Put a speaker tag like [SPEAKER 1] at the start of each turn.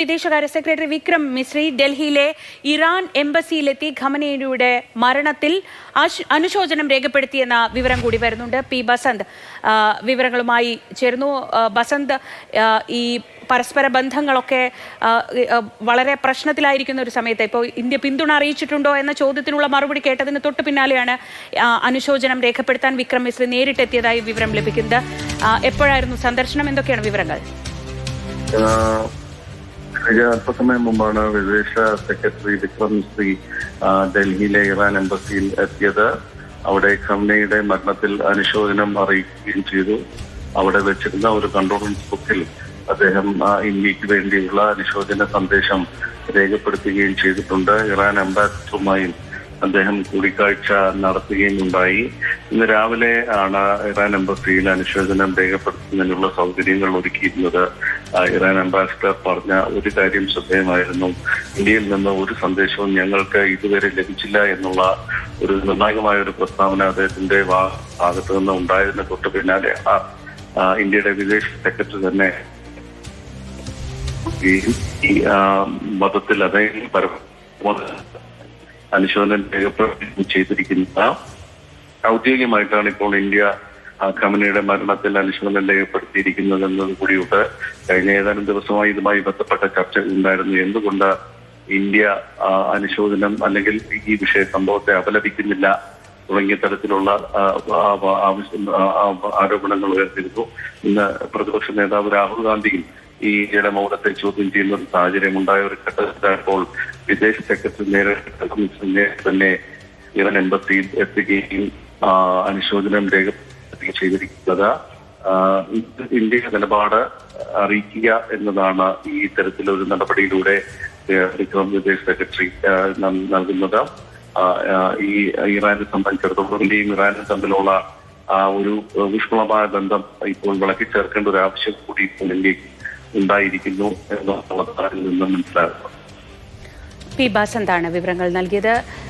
[SPEAKER 1] വിദേശകാര്യ സെക്രട്ടറി വിക്രം മിശ്രി ഡൽഹിയിലെ ഇറാൻ എംബസിയിലെത്തി ഖമനേനിയുടെ മരണത്തിൽ അനുശോചനം രേഖപ്പെടുത്തിയെന്ന വിവരം കൂടി വരുന്നുണ്ട്. പി ബസന്ത് വിവരങ്ങളുമായി ചേർന്നു. ബസന്ത്, ഈ പരസ്പര ബന്ധങ്ങളൊക്കെ വളരെ പ്രശ്നത്തിലായിരിക്കുന്ന ഒരു സമയത്ത് ഇപ്പോൾ ഇന്ത്യ പിന്തുണ അറിയിച്ചിട്ടുണ്ടോ എന്ന ചോദ്യത്തിനുള്ള മറുപടി കേട്ടതിന് തൊട്ട് പിന്നാലെയാണ് അനുശോചനം രേഖപ്പെടുത്താൻ വിക്രം മിശ്രി നേരിട്ടെത്തിയതായി വിവരം ലഭിക്കുന്നത്. എപ്പോഴായിരുന്നു സന്ദർശനം? എന്തൊക്കെയാണ് വിവരങ്ങൾ?
[SPEAKER 2] അല്പസമയം മുമ്പാണ് വിദേശ സെക്രട്ടറി വിക്രം മിശ്രി ഡൽഹിയിലെ ഇറാൻ എംബസിയിൽ എത്തിയത്. അവിടെ ഖമനയുടെ മരണത്തിൽ അനുശോചനം അറിയിക്കുകയും ചെയ്തു. അവിടെ വെച്ചിരുന്ന ഒരു കണ്ടോളൻസ് ബുക്കിൽ അദ്ദേഹം ഇന്ത്യക്ക് വേണ്ടിയുള്ള അനുശോചന സന്ദേശം രേഖപ്പെടുത്തുകയും ചെയ്തിട്ടുണ്ട്. ഇറാൻ അംബാസിഡറുമായും അദ്ദേഹം കൂടിക്കാഴ്ച നടത്തുകയും ഉണ്ടായി. ഇന്ന് രാവിലെ ആണ് ഇറാൻ എംബസിയിൽ അനുശോചനം രേഖപ്പെടുത്തുന്നതിനുള്ള സൗകര്യങ്ങൾ ഒരുക്കിയിരുന്നത്. ഇറാൻ അംബാസിഡർ പറഞ്ഞ ഒരു കാര്യം ശ്രദ്ധേയമായിരുന്നു. ഇന്ത്യയിൽ നിന്ന് ഒരു സന്ദേശവും ഞങ്ങൾക്ക് ഇതുവരെ ലഭിച്ചില്ല എന്നുള്ള ഒരു നിർണായകമായ ഒരു പ്രസ്താവന അദ്ദേഹത്തിന്റെ ഭാഗത്തു നിന്ന് ഉണ്ടായതിന് തൊട്ട് പിന്നാലെ ഇന്ത്യയുടെ വിദേശ സെക്രട്ടറി തന്നെ ഈ മതത്തിൽ അദ്ദേഹം അനുശോചനം രേഖപ്പെടുത്തുകയും ചെയ്തിരിക്കുന്ന ഔദ്യോഗികമായിട്ടാണ് ഇപ്പോൾ ഇന്ത്യ ഖമനയുടെ മരണത്തിൽ അനുശോചനം രേഖപ്പെടുത്തിയിരിക്കുന്നത് എന്നത് കൂടിയുണ്ട്. കഴിഞ്ഞ ഏതാനും ദിവസമായി ഇതുമായി ബന്ധപ്പെട്ട ചർച്ച ഉണ്ടായിരുന്നു. എന്തുകൊണ്ട് ഇന്ത്യ അനുശോചനം അല്ലെങ്കിൽ ഈ സംഭവത്തെ അപലപിക്കുന്നില്ല തുടങ്ങിയ തരത്തിലുള്ള ആരോപണങ്ങൾ ഉയർത്തിയിരുന്നു. ഇന്ന് പ്രതിപക്ഷ നേതാവ് രാഹുൽ ഗാന്ധിയും ഈ ഇന്ത്യയുടെ മൗനത്തെ ചോദ്യം ചെയ്യുന്ന ഒരു സാഹചര്യം ഉണ്ടായ ഒരു ഘട്ടത്തിലായപ്പോൾ വിദേശ സെക്രട്ടറി നേരിട്ട് തന്നെ ഇറാൻ എംബസിയിൽ എത്തുകയും അനുശോചനം രേഖപ്പെടുത്തുകയും ചെയ്തിരിക്കുന്നത്. ഇന്ത്യയുടെ നിലപാട് അറിയിക്കുക എന്നതാണ് ഈ തരത്തിലൊരു നടപടിയിലൂടെ വിദേശ സെക്രട്ടറി നൽകുന്നത്. ഈ ഇറാനെ സംബന്ധിച്ചിടത്തോളം ഇന്ത്യയും ഇറാനും തമ്മിലുള്ള ഒരു ഊഷ്മളമായ ബന്ധം ഇപ്പോൾ വിളക്കി ചേർക്കേണ്ട ഒരു ആവശ്യം കൂടി ഇപ്പോൾ ഇന്ത്യക്ക് ഉണ്ടായിരിക്കുന്നു എന്നുള്ളതാണ് ഇതിൽ നിന്ന് മനസ്സിലാകുന്നത്.
[SPEAKER 1] പി ബസന്താണ് വിവരങ്ങൾ നൽകിയത്.